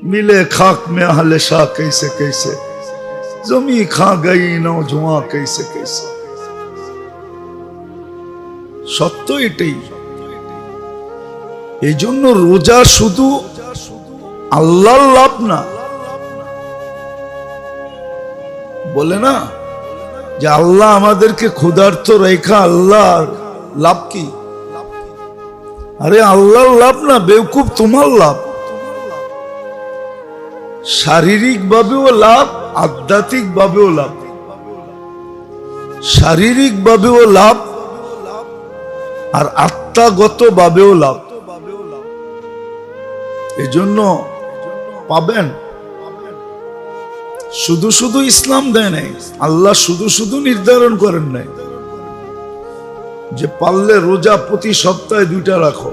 मिले खाक में अहले शाह कैसे कैसे, जमी खा गई नौजवान कैसे कैसे। সত্য এটাই। এই জন্য রোজা শুধু আল্লাহর লাভ না, বলে না যে আল্লাহ আমাদেরকে ক্ষুধার্ত রেখা, আল্লাহর লাভ কি? আরে আল্লাহর লাভ না বেওকুফ, তোমার লাভ। শারীরিক ভাবেও লাভ, আধ্যাত্মিক ভাবেও লাভ। শারীরিক ভাবেও লাভ আর আত্মাগত ভাবেও লাভ। এই জন্য পাবেন। শুধু শুধু ইসলাম দেয় নাই, আল্লাহ শুধু শুধু নির্ধারণ করেন নাই যে পারলে রোজা প্রতি সপ্তাহে 2টা রাখো,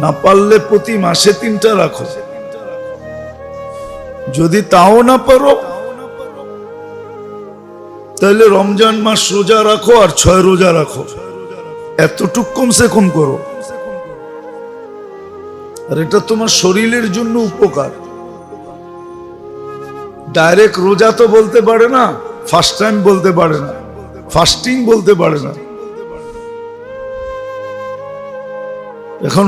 না পারলে প্রতি মাসে 3টা রাখো। যদি তাও না পারো তাহলে রমজান মাস রোজা রাখো আর 6 রোজা রাখো, এতটুক কমসে কম করো। আর এটা তোমার শরীরের জন্য উপকার। ডাইরেক্ট রোজা তো বলতে পারে না, ফার্স্ট টাইম বলতে পারে না, ফাস্টিং বলতে পারে না। এখন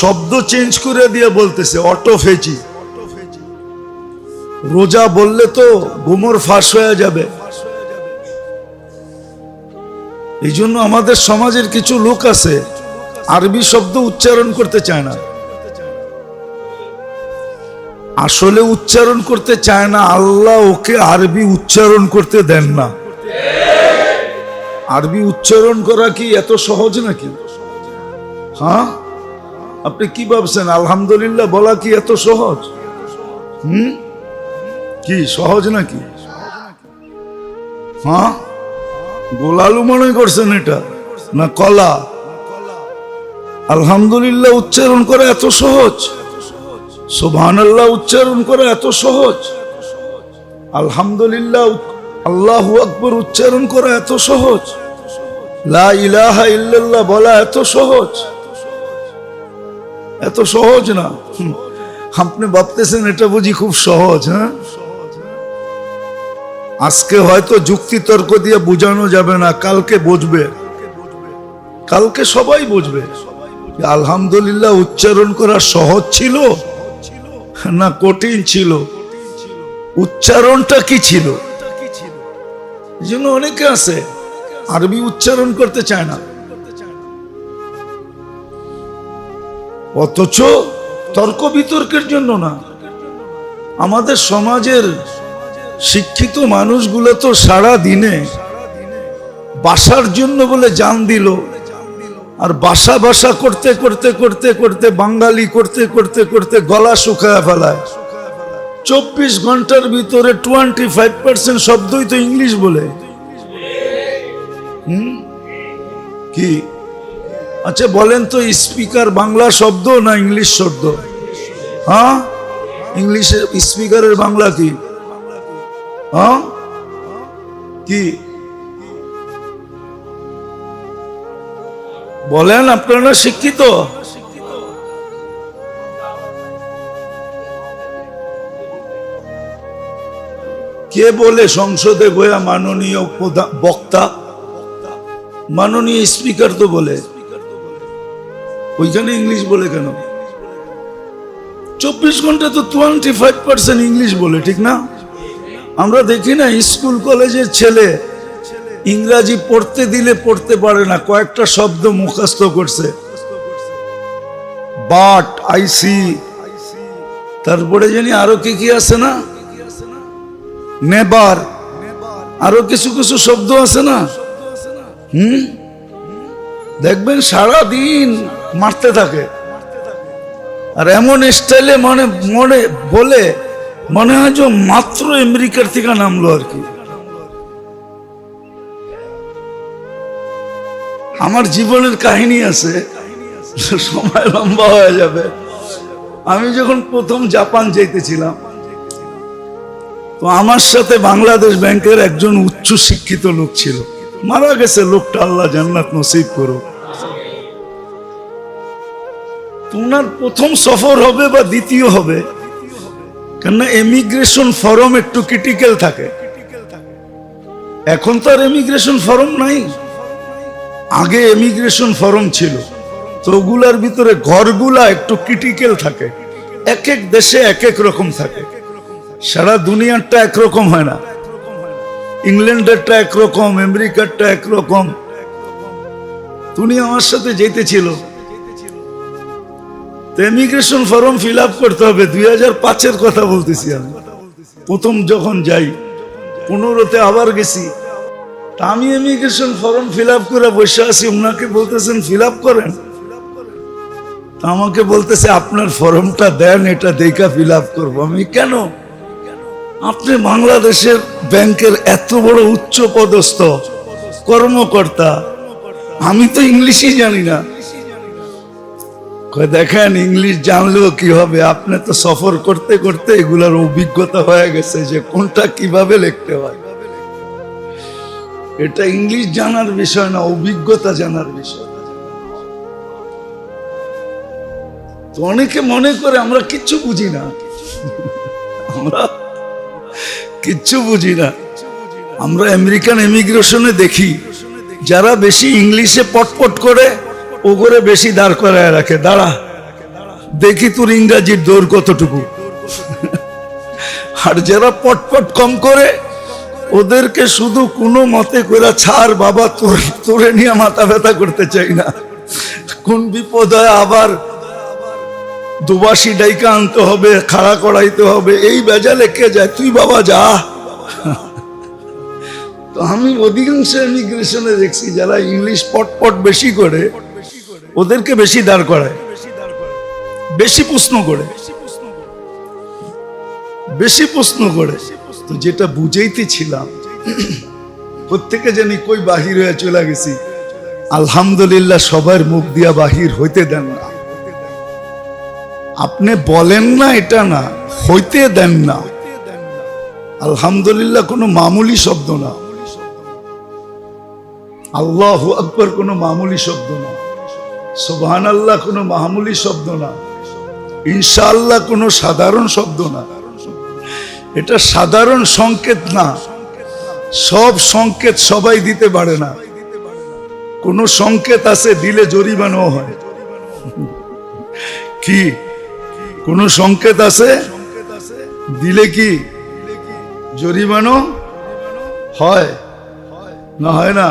শব্দ চেঞ্জ করে দিয়ে বলতেছে অটোফেজি। রোজা বললে তো গোমর ফাঁস হয়ে যাবে। এই জন্য আমাদের সমাজের কিছু লোক আছে আরবি শব্দ উচ্চারণ করতে চায় না। আসলে উচ্চারণ করতে চায় না, আল্লাহ ওকে আরবি উচ্চারণ করতে দেন না। আরবি উচ্চারণ করা কি এত সহজ নাকি? হ্যাঁ, আপনি কি ভাবছেন আলহামদুলিল্লাহ বলা কি এত সহজ? কি সহজ নাকি? হ্যাঁ, গোলালু মনে করছেন এটা না কলা? আলহামদুলিল্লাহ উচ্চারণ করা এত সহজ? সুবহানাল্লাহ উচ্চারণ করা এত সহজ? আলহামদুলিল্লাহ, আল্লাহু আকবার উচ্চারণ করা এত সহজ? লা ইলাহা ইল্লাল্লাহ বলা এত সহজ? এত সহজ না। আপনি ভাবতেছেন এটা বুঝি খুব সহজ? হ্যাঁ, আজকে হয়তো যুক্তি তর্ক দিয়ে বোঝানো যাবে না, কালকে বুঝবে। কালকে সবাই বুঝবে আলহামদুলিল্লাহ উচ্চারণ করা সহজ ছিল না কঠিন ছিল, উচ্চারণটা কি ছিল। এই জন্য অনেকে আছে আরবি উচ্চারণ করতে চায় না, অথচ তর্ক বিতর্কের জন্য না। আমাদের সমাজের শিক্ষিত মানুষগুলো তো সারা দিনে বাসার জন্য বলে জান দিল, আর বাসা বাসা করতে করতে করতে করতে বাঙালি করতে করতে করতে গলা শুকায় ফেলায়। 24 ঘন্টার ভিতরে 25% শব্দই তো ইংলিশ বলে। কি আচ্ছা বলেন তো, স্পিকার বাংলা শব্দ না ইংলিশ শব্দ? হ্যাঁ, ইংলিশের স্পিকারের বাংলা কি? হ্যাঁ, কি বলেন? আপনারা শিক্ষিত? কে বলে সংসদে বয়া মাননীয় বক্তা, মাননীয় স্পিকার তো বলে, ওইখানে ইংলিশ বলে কেন? 24 ঘন্টা তো 25% ইংলিশ বলে, ঠিক না? আমরা দেখি না স্কুল কলেজের ছেলে ইংরাজি পড়তে দিলে পড়তে পারে না, কয়েকটা শব্দ মুখস্থ করছে, বাট, আইসি, তারপরে জানি আরো কি কি আছে না, নেবার, আরো কিছু কিছু শব্দ আছে না। দেখবেন সারা দিন মারতে থাকে, আর এমন স্টাইলে মনে মনে বলে মনে হয় যে মাত্র আমেরিকার থেকে নামলো আর কি। আমার জীবনের কাহিনী আছে, সময় লম্বা হয়ে যাবে। আমি যখন প্রথম জাপান যাইতেছিলাম, তো আমার সাথে বাংলাদেশ ব্যাংকের একজন উচ্চ শিক্ষিত লোক ছিল, মারা গেছে লোকটা, আল্লাহ জান্নাত নসিব করো। ওনার প্রথম সফর হবে বা দ্বিতীয় হবে, কেননা এমিগ্রেশন ফর্ম একটু ক্রিটিক্যাল থাকে। এখন তো আর এমিগ্রেশন ফর্ম নাই, আগে এমিগ্রেশন ফর্ম ছিল। তো ওগুলার ভিতরে ঘরগুলা একটু ক্রিটিক্যাল থাকে, এক এক দেশে এক এক রকম থাকে। সারা দুনিয়ারটা একরকম হয় না, ইংল্যান্ডেরটা একরকম, আমেরিকারটা একরকম। তুমি আমার সাথে যেতেছিল, ইমিগ্রেশন ফর্ম ফিল আপ করতে হবে। 2005-এর কথা বলতেছি আমি, প্রথম যখন যাই 15-তে আবার গেছি। তা আমি ইমিগ্রেশন ফর্ম ফিল আপ করে বসে আছি, ওনাকে বলতেছেন ফিল আপ করেন। তা আমাকে বলতেছে আপনার ফর্মটা দেন, এটা দেখা ফিল আপ করবো। আমি কেন? আপনি বাংলাদেশের ব্যাংকের এত বড় উচ্চ পদস্থ কর্মকর্তা, আমি তো ইংলিশই জানি না। দেখেন ইংলিশ জানলেও কি হবে, আপনি তো সফর করতে করতে এগুলার অভিজ্ঞতা হয়ে গেছে যে কোনটা কিভাবে লিখতে হয়। এটা ইংলিশ জানার বিষয় না, অভিজ্ঞতা জানার বিষয়। তো অনেকে মনে করে আমরা কিচ্ছু বুঝি না, আমরা কিচ্ছু বুঝি না। আমরা আমেরিকান ইমিগ্রেশনে দেখি যারা বেশি ইংলিশে পটপট করে ও করে বেশি দাঁড় করায় রাখে, দাঁড়া দেখি তোর ইংরাজির দৌড় কতটুকু। আর যারা পটপট কম করে ওদেরকে শুধু কোনো মতে করে ছাড় বাবা, তোরে নিয়ে মাথা ব্যথা করতে চাই না, কোন বিপদ হয় আবার দুবাসী ডাইকা আনতে হবে, খাড়া করাইতে হবে, এই বেজালে কে যায়, তুই বাবা যা। তো আমি অধিকাংশ ইমিগ্রেশনে দেখছি যারা ইংলিশ পটপট বেশি করে ওদেরকে বেশি দাঁড় করায়, বেশি প্রশ্ন করে, বেশি প্রশ্ন করে। তো যেটা বুঝাইতেছিলাম, প্রত্যেকে জানি কই বাহির হয়ে চলে গেছি, আলহামদুলিল্লাহ সবার মুখ দিয়া বাহির হইতে দেন না। আপনি বলেন না এটা না, হইতে দেন না। আলহামদুলিল্লাহ কোনো মামুলি শব্দ না, আল্লাহু আকবার কোনো মামুলি শব্দ না, সুবহানাল্লাহ কোনো মামুলি শব্দ না, ইনশাআল্লাহ কোনো সাধারণ শব্দ না। এটা সাধারণ সংকেত না, সব সংকেত সবাই দিতে পারে না। কোন সংকেত আছে দিলে জরিমানাও হয়। কি কোন সংকেত আছে দিলে কি জরিমানা হয় না? হয় না?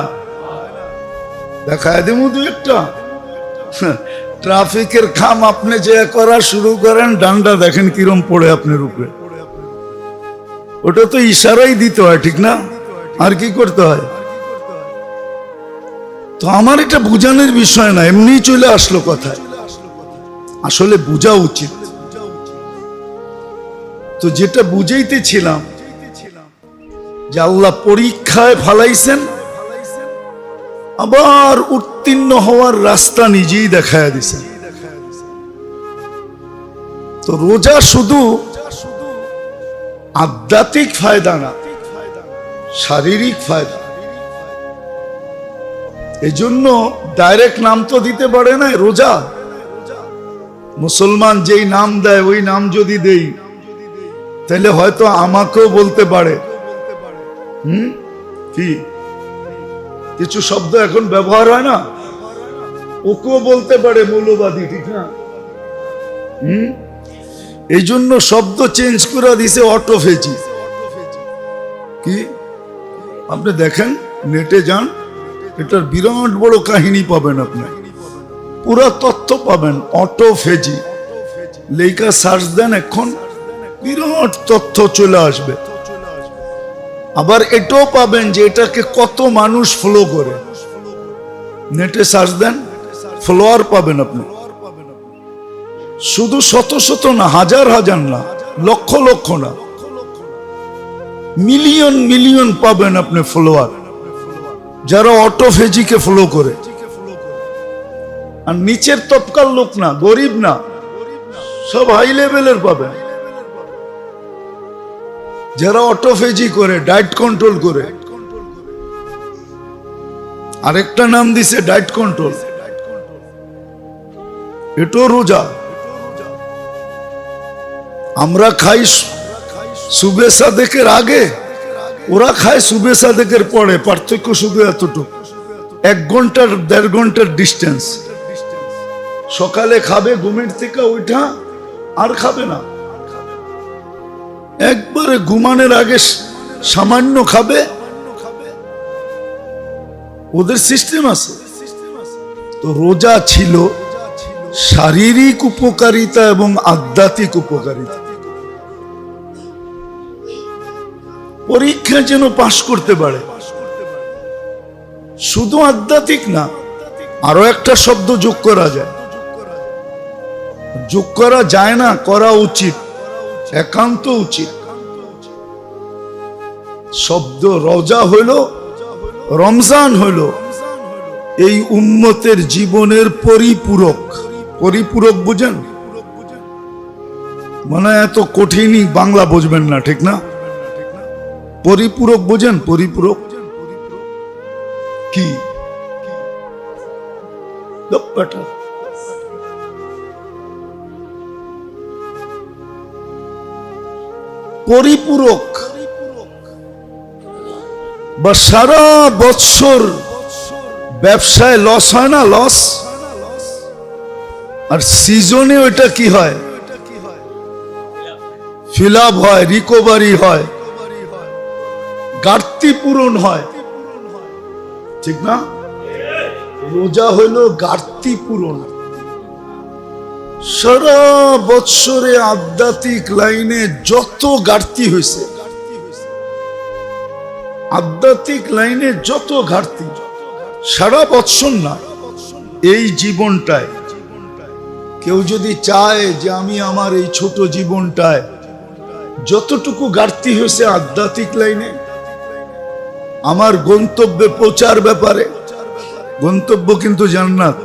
দেখায় দেবো দু একটা। ট্রাফিকের খাম আপনি যে করা শুরু করেন, ডান্ডা দেখেন কিরম পড়ে আপনার উপরে। ওটা তো ইশারাই দিতে হয়, ঠিক না? আর কি করতে হয়? তো আমার এটা বুঝানোর বিষয় না, এমনি চলে আসলো কথায়, আসলে বোঝা উচিত। তো যেটা বুঝাইতেছিলাম যে আল্লাহ পরীক্ষায় ফালাইছেন, আবার উত্তীর্ণ হওয়ার রাস্তা নিজেই দেখায় দিছেন। তো রোজা শুধু আধ্যাত্মিক ফায়দা না, শারীরিক ফায়দা। এজন্য ডাইরেক্ট নাম তো দিতে পারে না রোজা। মুসলমান যেই নাম দেয় ওই নাম যদি দেই তাহলে হয়তো আমাকেও বলতে পারে। কি কিছু শব্দ এখন ব্যবহার হয় না, ওকেও বলতে পারে মৌলবাদী, ঠিক না? এই জন্য শব্দ চেঞ্জ করে দিছে অটোফেজি। কি আপনি দেখেন, নেটে যান, এটার বিরাট বড় কাহিনী পাবেন, আপনি পুরো তথ্য পাবেন। অটোফেজি লেখা সার্চ দেন, এখন বিরাট তথ্য চলে আসবে। আবার এটাও পাবেন যে এটাকে কত মানুষ ফলো করে। নেটে সার্চ দেন, ফলোয়ার পাবেন আপনি। শুধু শত শত না, হাজার হাজার না, লক্ষ লক্ষ না, মিলিয়ন মিলিয়ন পাবেন আপনি ফলোয়ার, যারা অটোফেজিকে ফলো করে। আর নিচের তৎকাল লোক না, গরিব না, সব হাই লেভেলের পাবেন, যারা অটোফেজি করে, ডায়েট কন্ট্রোল করে। আরেকটা নাম দিছে ডায়েট কন্ট্রোল, এটাও রোজা। আমরা খাই সুবে সাদেকের আগে, ওরা খায় সুবে সাদেকের পরে, পার্থক্য শুধু এতটুকু, 1 ঘন্টার 1.5 ঘন্টার ডিস্টেন্স। সকালে খাবে ঘুমের থেকে ওইটা, আর খাবে না, একবারে ঘুমানোর আগে সামান্য খাবে। ওদের সিস্টেম আছে। তো রোজা ছিল শারীরিক উপকারিতা এবং আধ্যাত্মিক উপকারিতা। পরীক্ষা যেন পাশ করতে পারে, শুধু আধ্যাত্মিক না, আরো একটা শব্দ যোগ করা যায়। যোগ করা যায় না, করা উচিত, একান্ত উচিত। শব্দ রোজা হইল, রমজান হইল এই উম্মতের জীবনের পরিপূরক। পরিপূরক বুঝেন? মানে এত কঠিনই বাংলা বুঝবেন না, ঠিক না? পরিপূরক বুঝেন? পরিপূরক কি? পরিপূরক বা সারা বছর ব্যবসায় লস হয় না, লস, আর সিজনে ওইটা কি হয়? ফিল আপ হয়, রিকভারি হয়, ঘাটতি পূরণ হয়, ঠিক না? রোজা হইল ঘাটতি পূরণ। সারা বৎসরে আধ্যাত্মিক লাইনে যত ঘাটতি হয়েছে, আধ্যাত্মিক লাইনে যত ঘাটতি, সারা বৎসর না, এই জীবনটায় কেউ যদি চায় যে আমি আমার এই ছোট জীবনটায় যতটুকু ঘাটতি হয়েছে আধ্যাত্মিক লাইনে, আমার গন্তব্যে পৌঁছার ব্যাপারে, গন্তব্য কিন্তু জান্নাত,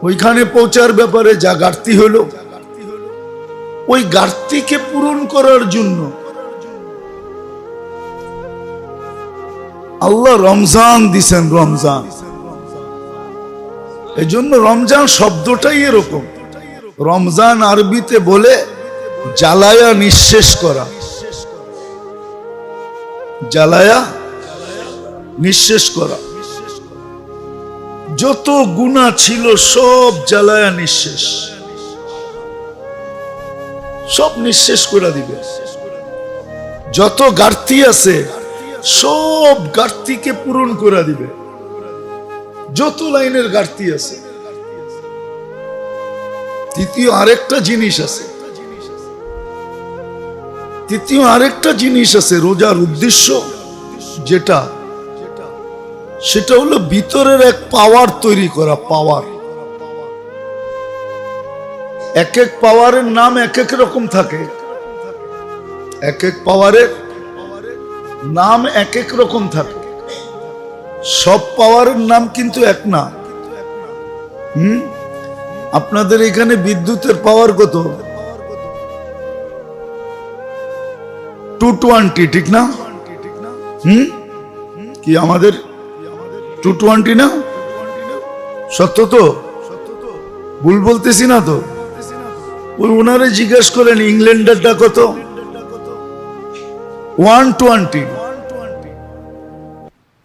ওইখানে পৌঁছার ব্যাপারে যা ঘাটতি হলো, ওই ঘাটতিকে পূরণ করার জন্য আল্লাহ রমজান দিছেন। রমজান, এই জন্য রমজান শব্দটাই এরকম। রমজান আরবিতে বলে জ্বালায়া নিঃশেষ করা, জ্বালায়া নিঃশেষ করা। যত গুনাহ ছিল সব জ্বালায়া নিঃশেষ, সব নিঃশেষ করে দিবে। যত ঘাটতি আছে সব ঘাটতিকে পূরণ করে দিবে। যত লাইনের ঘাটতি আছে। তৃতীয় আরেকটা জিনিস আছে, তৃতীয় আরেকটা জিনিস আছে রোজার উদ্দেশ্য যেটা, সেটা হলো ভিতরের এক পাওয়ার তৈরি করা। পাওয়ার, এক এক পাওয়ারের নাম এক এক রকম থাকে, এক এক পাওয়ারের নাম এক এক রকম থাকে। সব পাওয়ারের নাম কিন্তু এক না। আপনাদের এখানে বিদ্যুতের পাওয়ার কত? 220, ঠিক না? কি আমাদের 220 না? সত্য তো? ভুল বলতেছি না তো? ওনারে জিজ্ঞেস করেন ইংল্যান্ডেরটা কত? 120।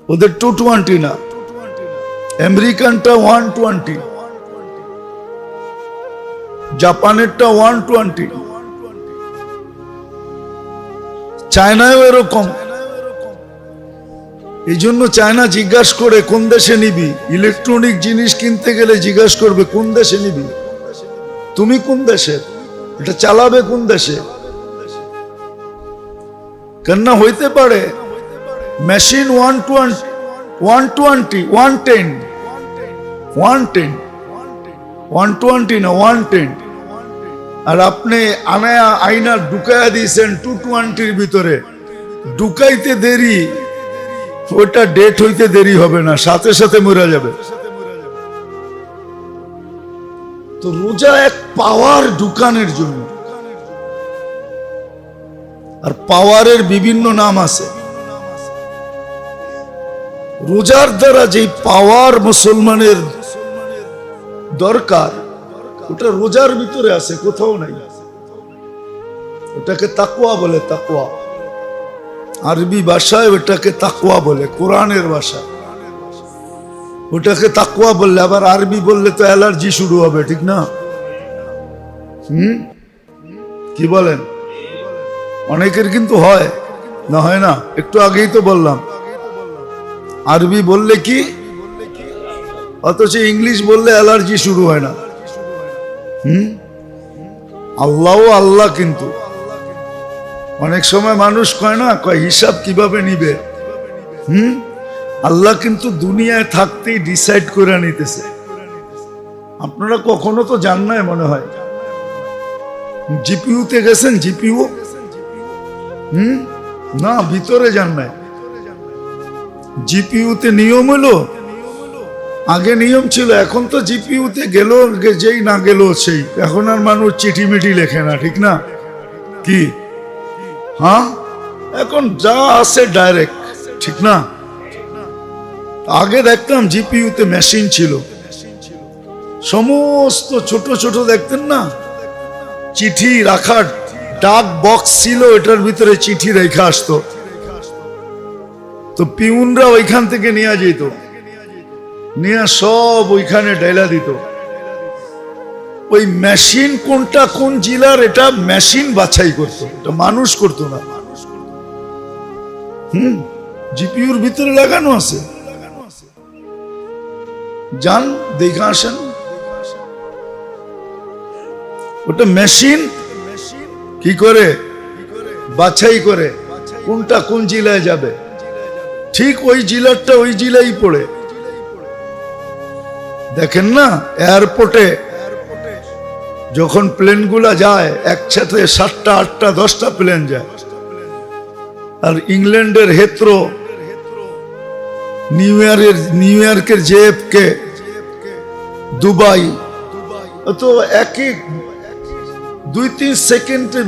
ওদের 220 না, আমেরিকানটা 120, জাপানেরটা 120, চায়নাও এরকম। এই জন্য চায়না জিজ্ঞাসা করে কোন দেশে নিবি, ইলেকট্রনিক জিনিস কিনতে গেলে জিজ্ঞাসা করবে কোন দেশে নিবি, তুমি কোন দেশের, এটা চালাবে কোন দেশে। কেননা হইতে পারে মেশিন 120, 110, 120 না 110, আর আপনি আয়না ঢুকাইয়া দিয়েছেন 220 ভিতরে। ঢুকাইতে দেরি, ওটা ডেট হইতে দেরি হবে না, সাথে সাথে মরে যাবে। তো রোজা এক পাওয়ার ঢুকানোর জন্য, আর পাওয়ারের বিভিন্ন নাম আছে। রোজার দ্বারা যে পাওয়ার মুসলমানের দরকার, ওটা রোজার ভিতরে আছে, কোথাও নাই। ওটাকে তাকওয়া বলে, তাকওয়া। আরবি ভাষায় ওটাকে তাকওয়া বলে, কোরআনের ভাষা ওটাকে তাকওয়া বললে, আবার আরবি বললে তো অ্যালার্জি শুরু হবে, ঠিক না? কি বলেন? অনেকের কিন্তু হয় না, হয় না? একটু আগেই তো বললাম আরবি বললে কি, অথচ ইংলিশ বললে অ্যালার্জি শুরু হয় না। আল্লাহ আল্লাহ, কিন্তু অনেক সময় মানুষ কয় না, কয় হিসাব কিভাবে নিবে। আল্লাহ কিন্তু দুনিয়ায় থাকতেই ডিসাইড করে নিতেছে। আপনারা কখনো তো জান নাই মনে হয়, জিপিইউতে গেছেন? জিপিইউ না, ভিতরে যান নাই। জিপিইউতে নিয়ম হলো, আগে নিয়ম ছিল, এখন তো জিপিইউতে গেল যেই না গেল সেই। এখন আর মানুষ চিঠি মিঠি লেখে না, ঠিক না? কি হ্যাঁ, এখন যা আছে ডাইরেক্ট, ঠিক না? আগে দেখতাম জিপিইউতে মেশিন ছিল, সমস্ত ছোট ছোট দেখতেন না, চিঠি রাখার ডাক বক্স ছিল, এটার ভিতরে চিঠি রেখে আসতো। তো পিউনরা ওইখান থেকে নিয়ে যেত, নিয়ে সব ওইখানে ডাইলা দিত। ওই মেশিন কোনটা কোন জেলার, এটা মেশিন বাছাই করতো, এটা মানুষ করতো না। জিপিইউর ভিতরে লাগানো আছে, যান দেখে আসেন। ওটা মেশিন কি করে বাছাই করে কোনটা কোন জেলায় যাবে, ঠিক ওই জেলারটা ওই জেলায় পড়ে। দেখেন না, এয়ারপোর্টে যখন প্লেনগুলা যায়, একসাথে 7টা 8টা 10টা প্লেন যায়। আর ইংল্যান্ডের হেথ্রো, নিউ ইয়র্কের জেএফকে, দুবাই, তো এক এক 2-3 সেকেন্ডে,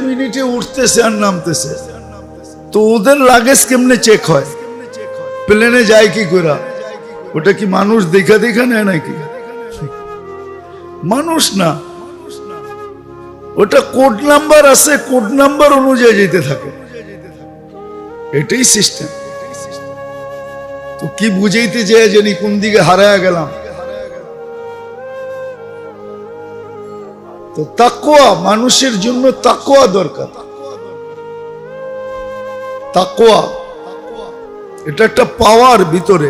মিনিটে উঠতেছে আর নামতেছে। তো ওদের লাগেজ কেমনে চেক হয়, প্লেনে যায় কি করে? ওটা কি মানুষ দেখা নেয় নাকি? মানুষ না, ওটা কোড নাম্বার আছে, কোড নাম্বার অনুযায়ী যেতে থাকে, এটাই সিস্টেম। তো কি বুঝাইতে যায় জানি কোন দিকে হারায়া গেলাম। তো তাকওয়া, মানুষের জন্য তাকওয়া দরকার। তাকওয়া এটা একটা পাওয়ার ভিতরে।